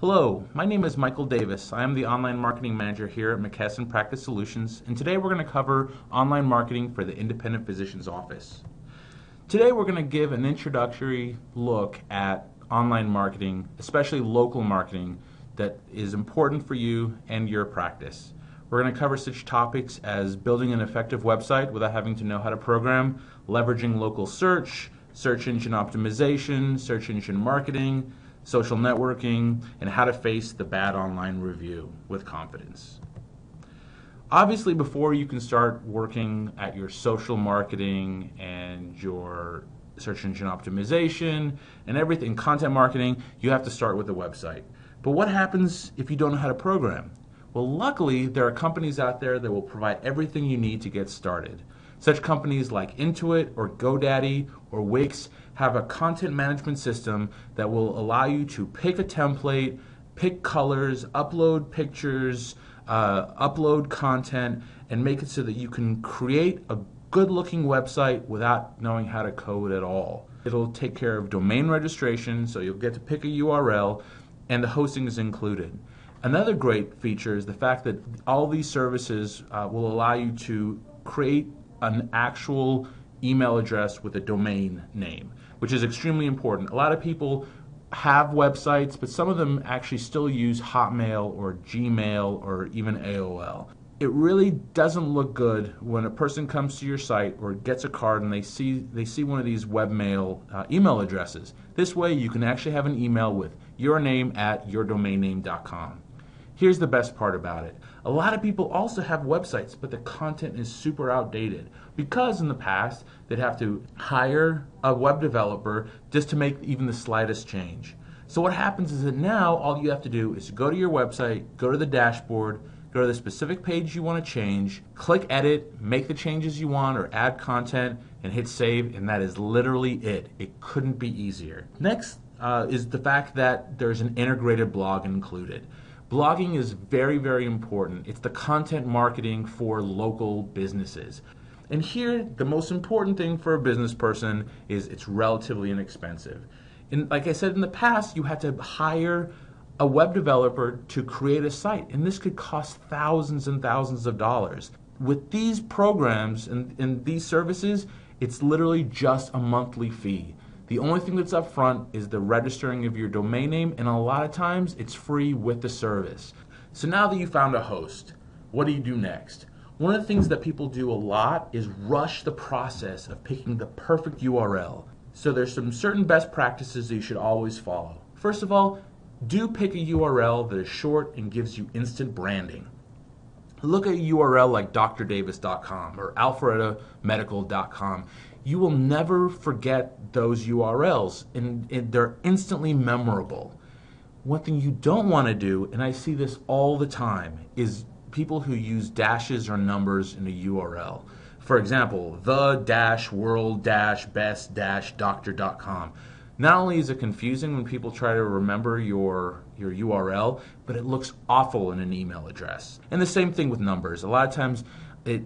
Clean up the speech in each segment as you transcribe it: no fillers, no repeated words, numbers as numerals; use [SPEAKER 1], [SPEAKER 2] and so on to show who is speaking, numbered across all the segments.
[SPEAKER 1] Hello, my name is Michael Davis. I am the Online Marketing Manager here at McKesson Practice Solutions, and today we're going to cover online marketing for the Independent Physician's Office. Today we're going to give an introductory look at online marketing, especially local marketing, that is important for you and your practice. We're going to cover such topics as building an effective website without having to know how to program, leveraging local search, search engine optimization, search engine marketing, social networking, and how to face the bad online review with confidence. Obviously, before you can start working at your social marketing and your search engine optimization and everything, content marketing, you have to start with a website. But what happens if you don't know how to program? Well, luckily, there are companies out there that will provide everything you need to get started. Such companies like Intuit or GoDaddy or Wix have a content management system that will allow you to pick a template, pick colors, upload pictures, upload content, and make it so that you can create a good-looking website without knowing how to code at all. It'll take care of domain registration, so you'll get to pick a URL, and the hosting is included. Another great feature is the fact that all these services will allow you to create an actual email address with a domain name, which is extremely important. A lot of people have websites, but some of them actually still use Hotmail or Gmail or even AOL. It really doesn't look good when a person comes to your site or gets a card and they see one of these webmail email addresses. This way you can actually have an email with your name at yourdomainname.com. Here's the best part about it. A lot of people also have websites, but the content is super outdated because in the past they'd have to hire a web developer just to make even the slightest change. So what happens is that now all you have to do is go to your website, go to the dashboard, go to the specific page you want to change, click edit, make the changes you want or add content, and hit save, and that is literally it. It couldn't be easier. Next is the fact that there's an integrated blog included. Blogging is very, very important. It's the content marketing for local businesses. And here, the most important thing for a business person is it's relatively inexpensive. And like I said in the past, you had to hire a web developer to create a site, and this could cost thousands and thousands of dollars. With these programs and these services, it's literally just a monthly fee. The only thing that's up front is the registering of your domain name, and a lot of times it's free with the service. So now that you found a host, what do you do next? One of the things that people do a lot is rush the process of picking the perfect URL. So there's some certain best practices that you should always follow. First of all, do pick a URL that is short and gives you instant branding. Look at a URL like drdavis.com or alpharettamedical.com. You will never forget those URLs, and they're instantly memorable. One thing you don't want to do, and I see this all the time, is people who use dashes or numbers in a URL. For example, the-world-best-doctor.com. Not only is it confusing when people try to remember your URL, but it looks awful in an email address. And the same thing with numbers. A lot of times it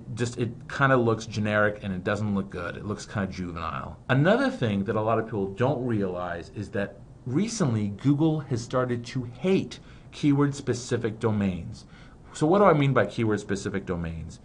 [SPEAKER 1] kind of looks generic and it doesn't look good. It looks kind of juvenile. Another thing that a lot of people don't realize is that recently Google has started to hate keyword-specific domains. So what do I mean by keyword-specific domains?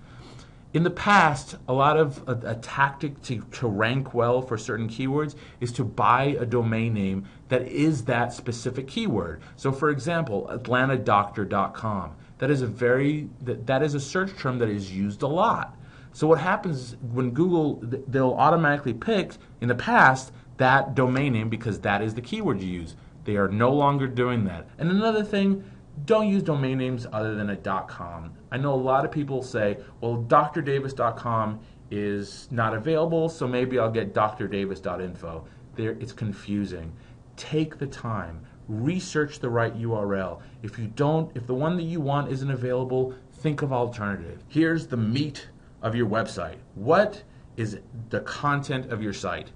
[SPEAKER 1] In the past, a lot of a tactic to rank well for certain keywords is to buy a domain name that is that specific keyword. So for example, atlantadoctor.com. That is a search term that is used a lot. So what happens when Google, they'll automatically pick, in the past, that domain name because that is the keyword you use. They are no longer doing that. And another thing, don't use domain names other than a .com. I know a lot of people say, well, drdavis.com is not available, so maybe I'll get drdavis.info. It's confusing. Take the time. Research the right URL. If the one that you want isn't available, think of alternative. Here's the meat of your website. What is the content of your site?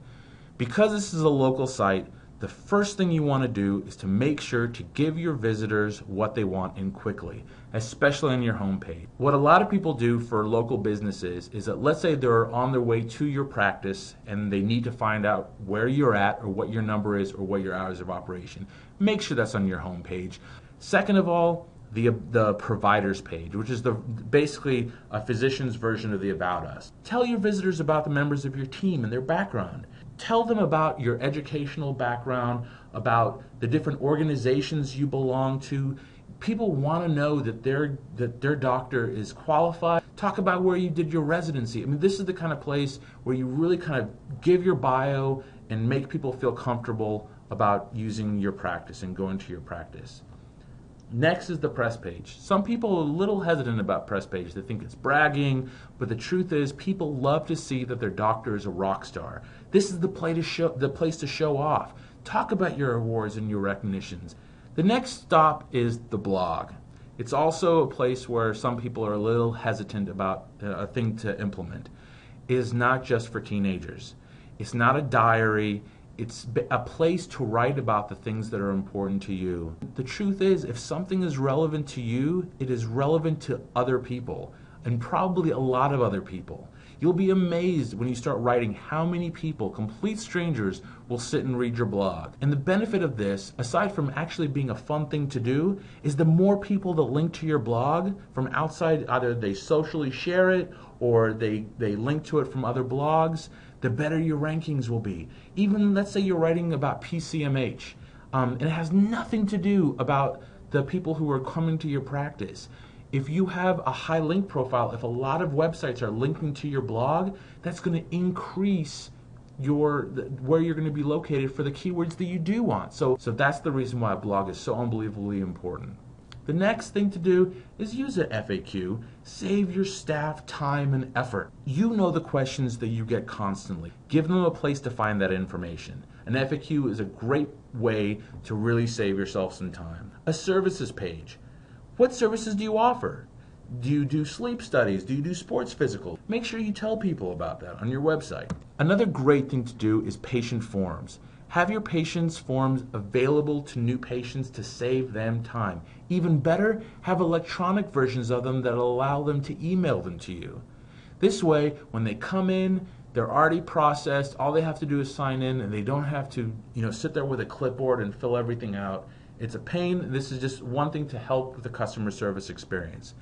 [SPEAKER 1] Because this is a local site, the first thing you want to do is to make sure to give your visitors what they want and quickly, especially on your homepage. What a lot of people do for local businesses is that, let's say they're on their way to your practice and they need to find out where you're at or what your number is or what your hours of operation. make sure that's on your home page. Second of all, the providers page, which is basically a physician's version of the About Us. Tell your visitors about the members of your team and their background. Tell them about your educational background, about the different organizations you belong to. People want to know that their doctor is qualified. Talk about where you did your residency. I mean, this is the kind of place where you really kind of give your bio and make people feel comfortable about using your practice and going to your practice. Next is the press page. Some people are a little hesitant about press page. They think it's bragging, but the truth is people love to see that their doctor is a rock star. This is the place to show off. Talk about your awards and your recognitions. The next stop is the blog. It's also a place where some people are a little hesitant about a thing to implement. It is not just for teenagers. It's not a diary. It's a place to write about the things that are important to you. The truth is, if something is relevant to you, it is relevant to other people, and probably a lot of other people. You'll be amazed when you start writing how many people, complete strangers, will sit and read your blog. And the benefit of this, aside from actually being a fun thing to do, is the more people that link to your blog from outside, either they socially share it or they link to it from other blogs, the better your rankings will be. Even let's say you're writing about PCMH, and it has nothing to do about the people who are coming to your practice. If you have a high link profile, if a lot of websites are linking to your blog, that's going to increase where you're going to be located for the keywords that you do want. So that's the reason why a blog is so unbelievably important. The next thing to do is use an FAQ. Save your staff time and effort. You know the questions that you get constantly. Give them a place to find that information. An FAQ is a great way to really save yourself some time. A services page. What services do you offer? Do you do sleep studies? Do you do sports physical? Make sure you tell people about that on your website. Another great thing to do is patient forums. Have your patients' forms available to new patients to save them time. Even better, have electronic versions of them that allow them to email them to you. This way, when they come in, they're already processed. All they have to do is sign in, and they don't have to, sit there with a clipboard and fill everything out. It's a pain. This is just one thing to help with the customer service experience.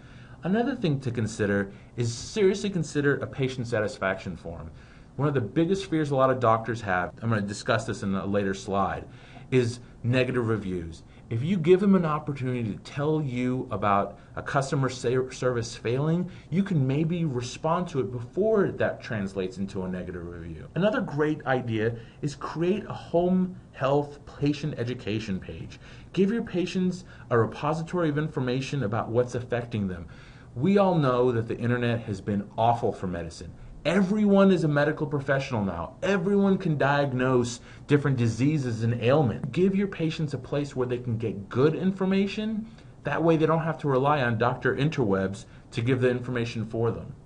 [SPEAKER 1] Another thing to consider is seriously consider a patient satisfaction form. One of the biggest fears a lot of doctors have, I'm going to discuss this in a later slide, is negative reviews. If you give them an opportunity to tell you about a customer service failing, you can maybe respond to it before that translates into a negative review. Another great idea is create a home health patient education page. Give your patients a repository of information about what's affecting them. We all know that the internet has been awful for medicine. Everyone is a medical professional now. Everyone can diagnose different diseases and ailments. Give your patients a place where they can get good information. That way they don't have to rely on Dr. Interwebs to give the information for them.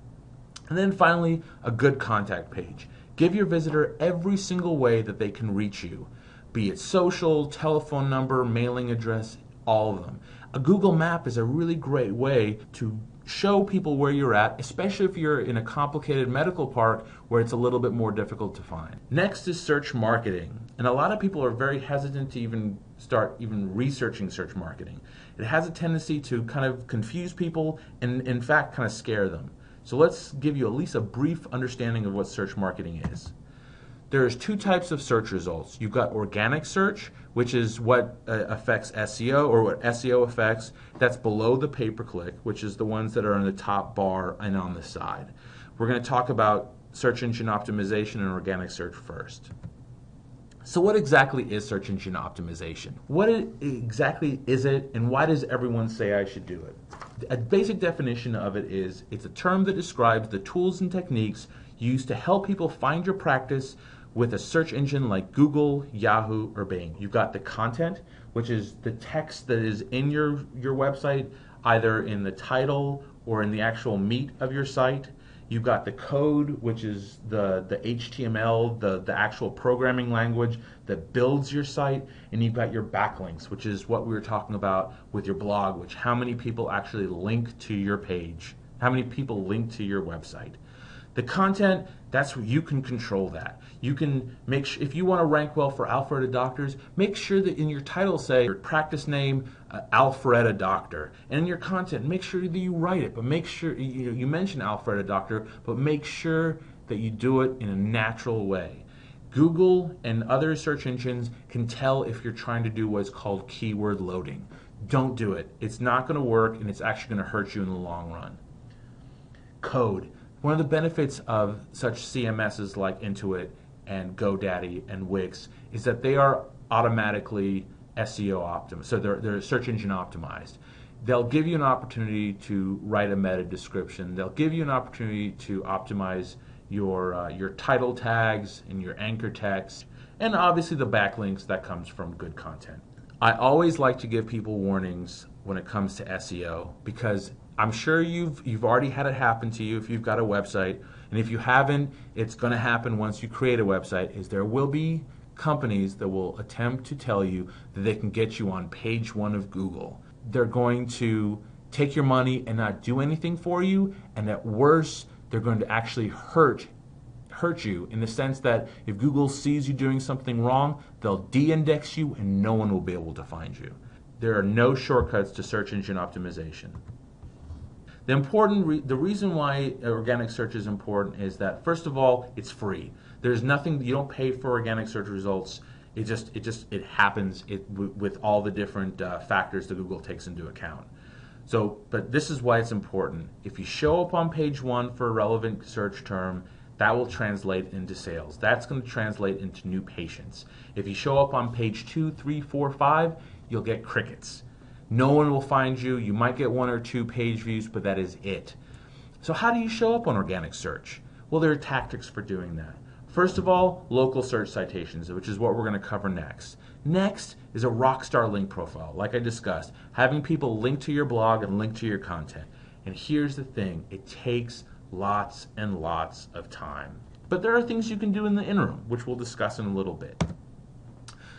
[SPEAKER 1] And then finally, a good contact page. Give your visitor every single way that they can reach you, be it social, telephone number, mailing address, all of them. A Google map is a really great way to show people where you're at, especially if you're in a complicated medical park where it's a little bit more difficult to find. Next is search marketing. And a lot of people are very hesitant to even start researching search marketing. It has a tendency to kind of confuse people and in fact kind of scare them. So let's give you at least a brief understanding of what search marketing is. There's two types of search results. You've got organic search, which is what affects SEO, or what SEO affects. That's below the pay-per-click, which is the ones that are on the top bar and on the side. We're going to talk about search engine optimization and organic search first. So what exactly is search engine optimization? What exactly is it, and why does everyone say I should do it? A basic definition of it is, it's a term that describes the tools and techniques used to help people find your practice with a search engine like Google, Yahoo, or Bing. You've got the content, which is the text that is in your website, either in the title or in the actual meat of your site. You've got the code, which is the HTML, the actual programming language that builds your site, and you've got your backlinks, which is what we were talking about with your blog, which how many people actually link to your page, how many people link to your website. The content, that's where you can control that. You can make sure, if you want to rank well for Alpharetta doctors, make sure that in your title say your practice name, Alpharetta doctor, and in your content, make sure that you write it, but make sure you mention Alpharetta doctor, but make sure that you do it in a natural way. Google and other search engines can tell if you're trying to do what's called keyword loading. Don't do it. It's not going to work, and it's actually going to hurt you in the long run. Code. One of the benefits of such CMSs like Intuit and GoDaddy and Wix is that they are automatically SEO optimized, so they're search engine optimized. They'll give you an opportunity to write a meta description. They'll give you an opportunity to optimize your title tags and your anchor text, and obviously the backlinks that comes from good content. I always like to give people warnings when it comes to SEO, because I'm sure you've already had it happen to you if you've got a website, and if you haven't, it's going to happen once you create a website, is there will be companies that will attempt to tell you that they can get you on page 1 of Google. They're going to take your money and not do anything for you, and at worst, they're going to actually hurt you in the sense that if Google sees you doing something wrong, they'll de-index you and no one will be able to find you. There are no shortcuts to search engine optimization. The reason why organic search is important is that, first of all, it's free. There's nothing, you don't pay for organic search results. It happens with all the different factors that Google takes into account. But this is why it's important. If you show up on page 1 for a relevant search term, that will translate into sales. That's going to translate into new patients. If you show up on page 2, 3, 4, 5, you'll get crickets. No one will find you. You might get 1 or 2 page views, but that is it. So how do you show up on organic search? Well, there are tactics for doing that. First of all, local search citations, which is what we're going to cover next. Next is a rockstar link profile, like I discussed, having people link to your blog and link to your content. And here's the thing, it takes lots and lots of time. But there are things you can do in the interim, which we'll discuss in a little bit.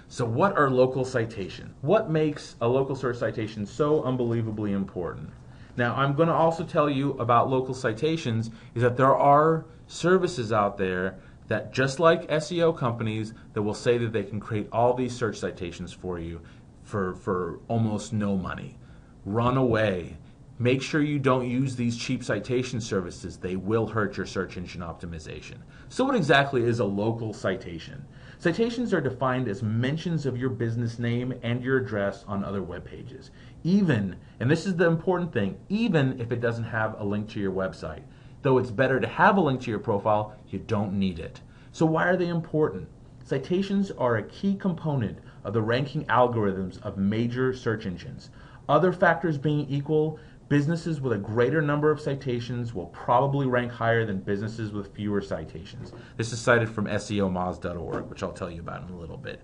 [SPEAKER 1] So what are local citations? What makes a local search citation so unbelievably important? Now, I'm going to also tell you about local citations is that there are services out there that, just like SEO companies, that will say that they can create all these search citations for you for almost no money. Run away. Make sure you don't use these cheap citation services. They will hurt your search engine optimization. So what exactly is a local citation? Citations are defined as mentions of your business name and your address on other web pages. Even, and this is the important thing, even if it doesn't have a link to your website. Though it's better to have a link to your profile, you don't need it. So why are they important? Citations are a key component of the ranking algorithms of major search engines. Other factors being equal, businesses with a greater number of citations will probably rank higher than businesses with fewer citations. This is cited from SEOmoz.org, which I'll tell you about in a little bit.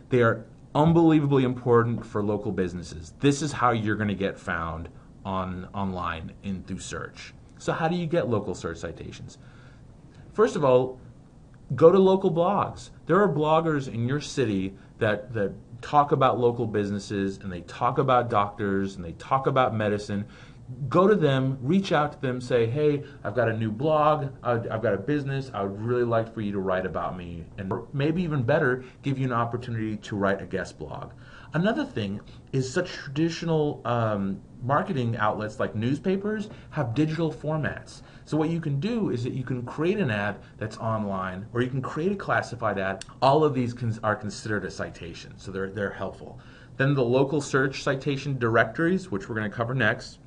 [SPEAKER 1] They are unbelievably important for local businesses. This is how you're going to get found online and through search. So how do you get local search citations? First of all, go to local blogs. There are bloggers in your city that talk about local businesses, and they talk about doctors, and they talk about medicine. Go to them, reach out to them, say, hey, I've got a new blog, I've got a business, I would really like for you to write about me, and maybe even better, give you an opportunity to write a guest blog. Another thing is such traditional marketing outlets like newspapers have digital formats. So what you can do is that you can create an ad that's online, or you can create a classified ad. All of these are considered a citation, so they're helpful. Then the local search citation directories, which we're going to cover next,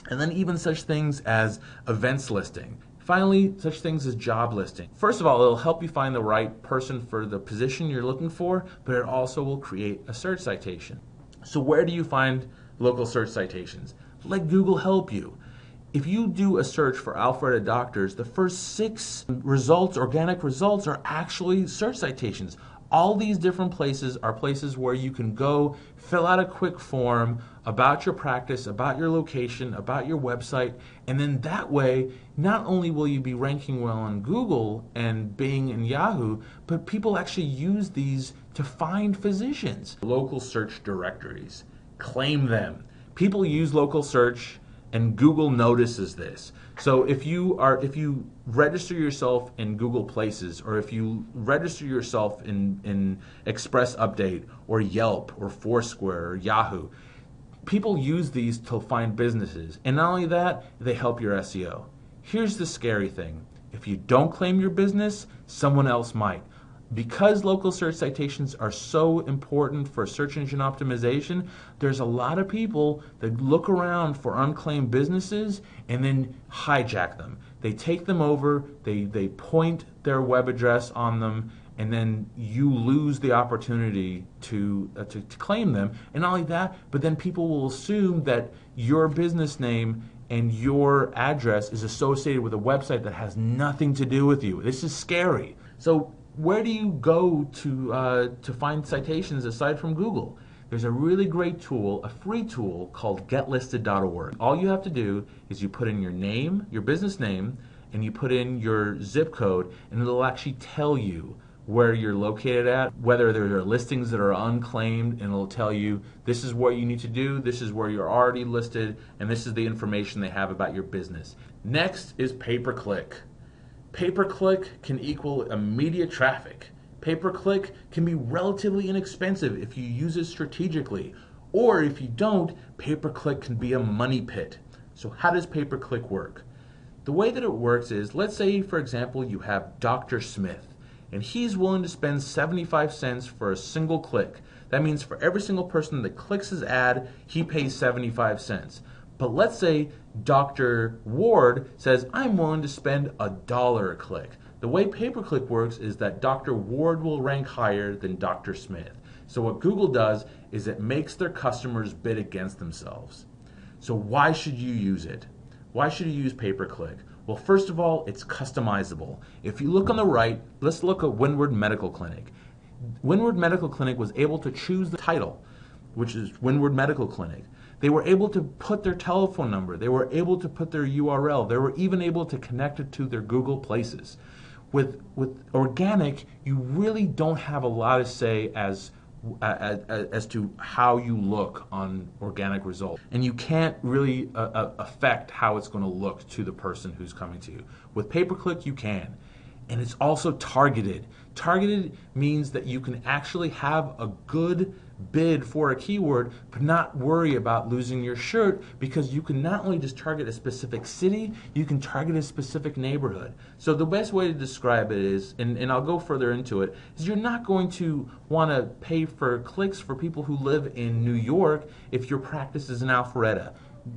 [SPEAKER 1] and then even such things as events listing. Finally, such things as job listing. First of all, it'll help you find the right person for the position you're looking for, but it also will create a search citation. So where do you find local search citations? Let Google help you. If you do a search for Alpharetta doctors, the first 6 results, organic results, are actually search citations. All these different places are places where you can go fill out a quick form about your practice, about your location, about your website, and then that way, not only will you be ranking well on Google and Bing and Yahoo, but people actually use these to find physicians. Local search directories. Claim them. People use local search and Google notices this. So if you register yourself in Google Places, or if you register yourself in Express Update or Yelp or Foursquare or Yahoo, people use these to find businesses. And not only that, they help your SEO. Here's the scary thing. If you don't claim your business, someone else might. Because local search citations are so important for search engine optimization, there's a lot of people that look around for unclaimed businesses and then hijack them. They take them over, they point their web address on them, and then you lose the opportunity to claim them. And not only that, but then people will assume that your business name and your address is associated with a website that has nothing to do with you. This is scary. So where do you go to find citations aside from Google? There's a really great tool, a free tool called getlisted.org. All you have to do is you put in your name, your business name, and you put in your zip code, and it'll actually tell you where you're located at, whether there are listings that are unclaimed, and it'll tell you this is what you need to do, this is where you're already listed, and this is the information they have about your business. Next is pay-per-click. Pay-per-click can equal immediate traffic. Pay-per-click can be relatively inexpensive if you use it strategically, or if you don't, pay-per-click can be a money pit. So how does pay-per-click work? The way that it works is, let's say for example you have Dr. Smith, and he's willing to spend 75 cents for a single click. That means for every single person that clicks his ad, he pays 75 cents. But let's say Dr. Ward says, I'm willing to spend $1 a click. The way pay-per-click works is that Dr. Ward will rank higher than Dr. Smith. So what Google does is it makes their customers bid against themselves. So why should you use it? Why should you use pay-per-click? Well, first of all, it's customizable. If you look on the right, let's look at Windward Medical Clinic. Windward Medical Clinic was able to choose the title, which is Windward Medical Clinic. They were able to put their telephone number. They were able to put their URL. They were even able to connect it to their Google Places. With organic, you really don't have a lot to say as to how you look on organic results. And you can't really affect how it's going to look to the person who's coming to you. With pay-per-click, you can. And it's also targeted. Targeted means that you can actually have a good bid for a keyword, but not worry about losing your shirt, because you can not only just target a specific city, you can target a specific neighborhood. So the best way to describe it is, and I'll go further into it, is you're not going to want to pay for clicks for people who live in New York if your practice is in Alpharetta.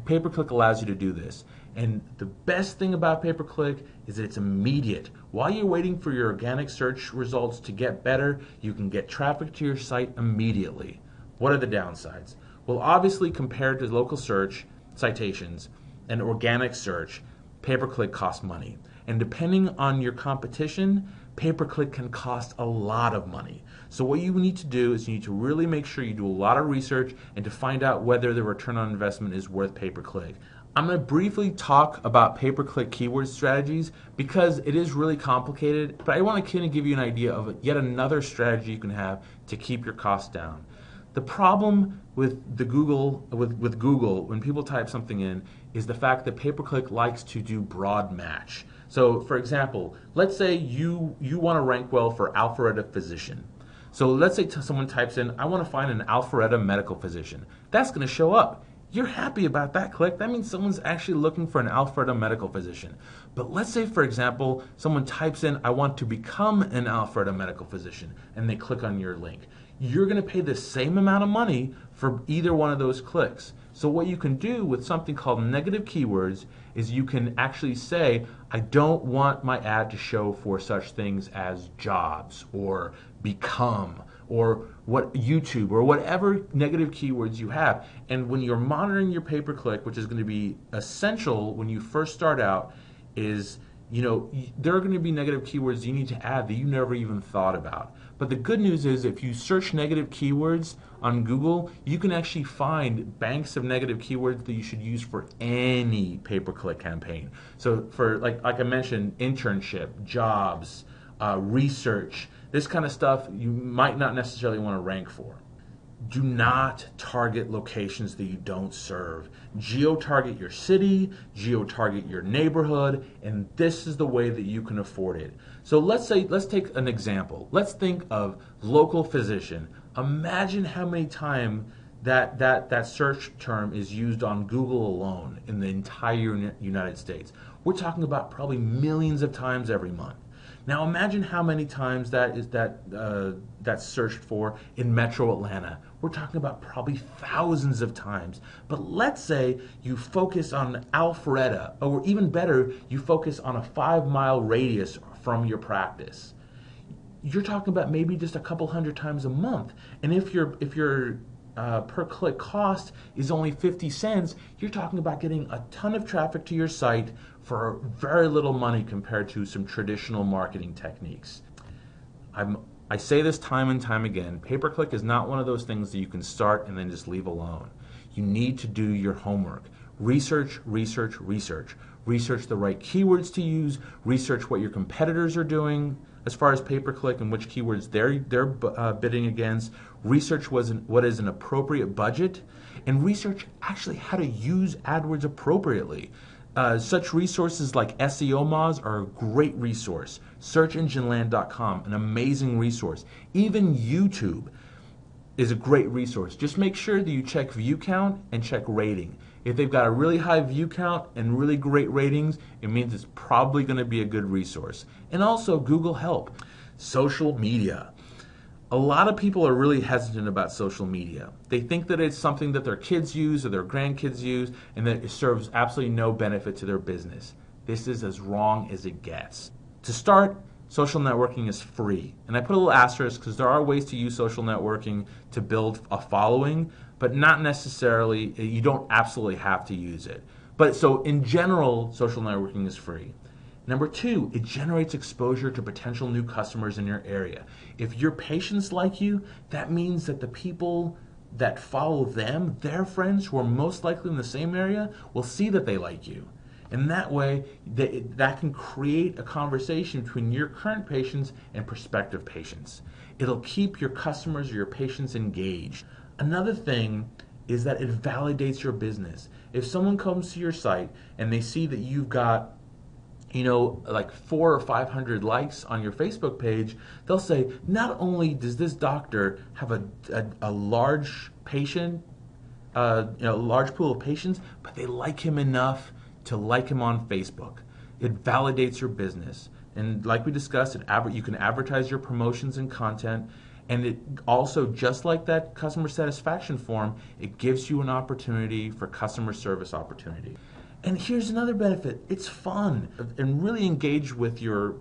[SPEAKER 1] Pay-per-click allows you to do this. And the best thing about pay-per-click is that it's immediate. While you're waiting for your organic search results to get better, you can get traffic to your site immediately. What are the downsides? Well, obviously compared to local search citations and organic search, pay-per-click costs money. And depending on your competition, pay-per-click can cost a lot of money. So what you need to do is you need to really make sure you do a lot of research and to find out whether the return on investment is worth pay-per-click. I'm going to briefly talk about pay-per-click keyword strategies because it is really complicated, but I want to kind of give you an idea of yet another strategy you can have to keep your costs down. The problem with Google when people type something in is the fact that pay-per-click likes to do broad match. So for example, let's say you want to rank well for Alpharetta physician. So let's say someone types in, I want to find an Alpharetta medical physician. That's going to show up. You're happy about that click. That means someone's actually looking for an Alpharetta medical physician. But let's say, for example, someone types in, I want to become an Alpharetta medical physician, and they click on your link. You're going to pay the same amount of money for either one of those clicks. So what you can do with something called negative keywords is you can actually say, I don't want my ad to show for such things as jobs or become or what YouTube or whatever negative keywords you have. And when you're monitoring your pay-per-click, which is going to be essential when you first start out, is there are going to be negative keywords you need to add that you never even thought about. But the good news is if you search negative keywords on Google, you can actually find banks of negative keywords that you should use for any pay-per-click campaign. So for, like I mentioned, internship, jobs, research, this kind of stuff you might not necessarily want to rank for. Do not target locations that you don't serve. Geo-target your city, geo-target your neighborhood, and this is the way that you can afford it. So let's take an example. Let's think of local physician. Imagine how many times that search term is used on Google alone in the entire United States. We're talking about probably millions of times every month. Now imagine how many times that's searched for in Metro Atlanta. We're talking about probably thousands of times. But let's say you focus on Alpharetta, or even better, you focus on a 5-mile radius from your practice. You're talking about maybe just a couple hundred times a month. And if your per click cost is only 50 cents, you're talking about getting a ton of traffic to your site for very little money compared to some traditional marketing techniques. I say this time and time again, pay-per-click is not one of those things that you can start and then just leave alone. You need to do your homework. Research, research, research. Research the right keywords to use, research what your competitors are doing as far as pay-per-click and which keywords they're bidding against, research what is an appropriate budget, and research actually how to use AdWords appropriately. Such resources like SEO Moz are a great resource. SearchEngineLand.com, an amazing resource. Even YouTube is a great resource. Just make sure that you check view count and check rating. If they've got a really high view count and really great ratings, it means it's probably going to be a good resource. And also Google Help. Social media. A lot of people are really hesitant about social media. They think that it's something that their kids use or their grandkids use and that it serves absolutely no benefit to their business. This is as wrong as it gets. To start, social networking is free. And I put a little asterisk because there are ways to use social networking to build a following, but not necessarily, you don't absolutely have to use it. But so in general, social networking is free. Number 2, it generates exposure to potential new customers in your area. If your patients like you, that means that the people that follow them, their friends who are most likely in the same area, will see that they like you. And that way, that can create a conversation between your current patients and prospective patients. It'll keep your customers or your patients engaged. Another thing is that it validates your business. If someone comes to your site and they see that you've got like 400 or 500 likes on your Facebook page, they'll say, not only does this doctor have a large patient, large pool of patients, but they like him enough to like him on Facebook. It validates your business. And like we discussed, you can advertise your promotions and content. And it also, just like that customer satisfaction form, it gives you an opportunity for customer service opportunity. And here's another benefit. It's fun and really engage with your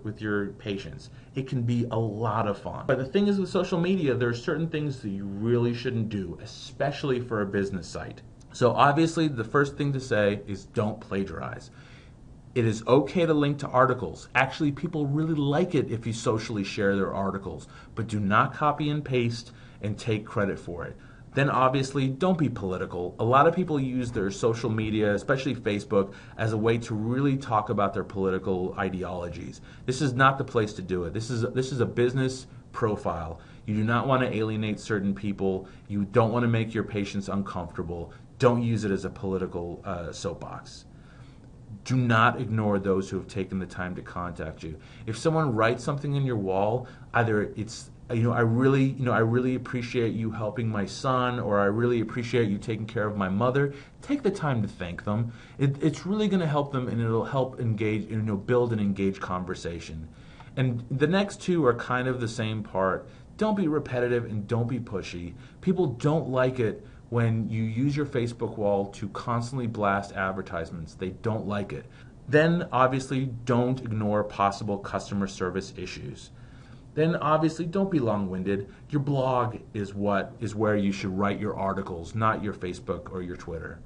[SPEAKER 1] patients. It can be a lot of fun. But the thing is with social media, there are certain things that you really shouldn't do, especially for a business site. So obviously the first thing to say is don't plagiarize. It is okay to link to articles. Actually, people really like it if you socially share their articles, but do not copy and paste and take credit for it. Then obviously, don't be political. A lot of people use their social media, especially Facebook, as a way to really talk about their political ideologies. This is not the place to do it. This is a business profile. You do not want to alienate certain people. You don't want to make your patients uncomfortable. Don't use it as a political soapbox. Do not ignore those who have taken the time to contact you. If someone writes something in your wall, either it's I really appreciate you helping my son, or I really appreciate you taking care of my mother. Take the time to thank them. It's really going to help them, and it'll help engage, build an engaged conversation. And the next two are kind of the same part. Don't be repetitive and don't be pushy. People don't like it when you use your Facebook wall to constantly blast advertisements. They don't like it. Then obviously don't ignore possible customer service issues. Then obviously don't be long-winded. Your blog is where you should write your articles, not your Facebook or your Twitter.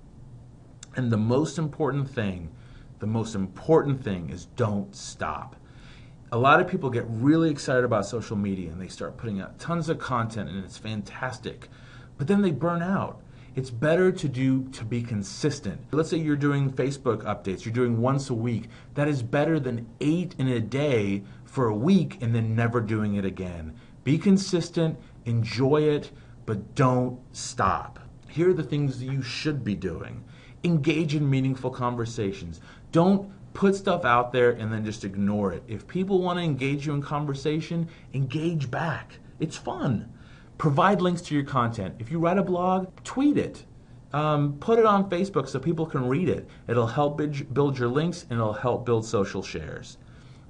[SPEAKER 1] And the most important thing is don't stop. A lot of people get really excited about social media and they start putting out tons of content and it's fantastic. But then they burn out. It's better to be consistent. Let's say you're doing Facebook updates, you're doing once a week. That is better than 8 in a day for a week and then never doing it again. Be consistent, enjoy it, but don't stop. Here are the things that you should be doing. Engage in meaningful conversations. Don't put stuff out there and then just ignore it. If people want to engage you in conversation, engage back. It's fun. Provide links to your content. If you write a blog, tweet it. Put it on Facebook so people can read it. It'll help build your links, and it'll help build social shares.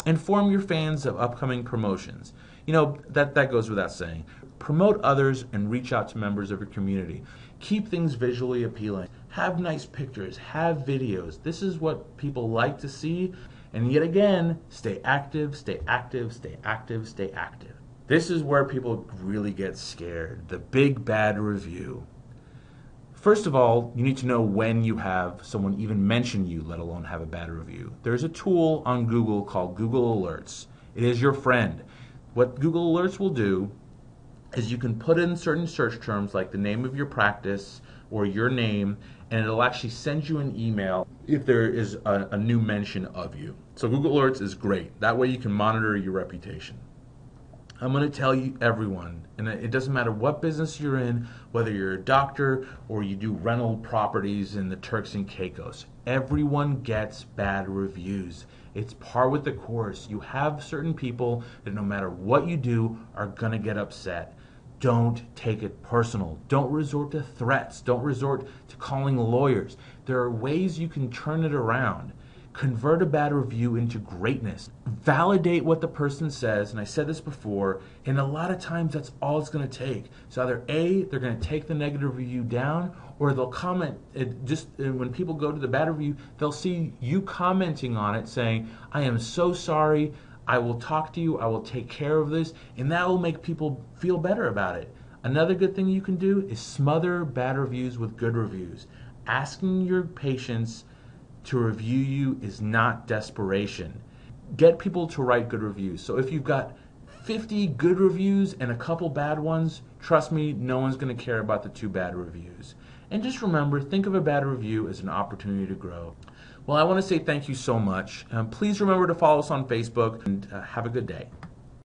[SPEAKER 1] Inform your fans of upcoming promotions. You know, that goes without saying. Promote others and reach out to members of your community. Keep things visually appealing. Have nice pictures. Have videos. This is what people like to see. And yet again, stay active, stay active, stay active, stay active. This is where people really get scared. The big bad review. First of all, you need to know when you have someone even mention you, let alone have a bad review. There's a tool on Google called Google Alerts. It is your friend. What Google Alerts will do is you can put in certain search terms like the name of your practice or your name, and it'll actually send you an email if there is a new mention of you. So Google Alerts is great. That way you can monitor your reputation. I'm going to tell you, everyone, and it doesn't matter what business you're in, whether you're a doctor or you do rental properties in the Turks and Caicos, everyone gets bad reviews. It's par with the course. You have certain people that no matter what you do are going to get upset. Don't take it personal. Don't resort to threats. Don't resort to calling lawyers. There are ways you can turn it around. Convert a bad review into greatness. Validate what the person says, and I said this before, and a lot of times that's all it's going to take. So either A, they're going to take the negative review down, or they'll comment. When people go to the bad review, they'll see you commenting on it saying, I am so sorry, I will talk to you, I will take care of this, and that will make people feel better about it. Another good thing you can do is smother bad reviews with good reviews. Asking your patients to review you is not desperation. Get people to write good reviews. So if you've got 50 good reviews and a couple bad ones, trust me, no one's going to care about the 2 bad reviews. And just remember, think of a bad review as an opportunity to grow. Well, I want to say thank you so much. Please remember to follow us on Facebook, and have a good day.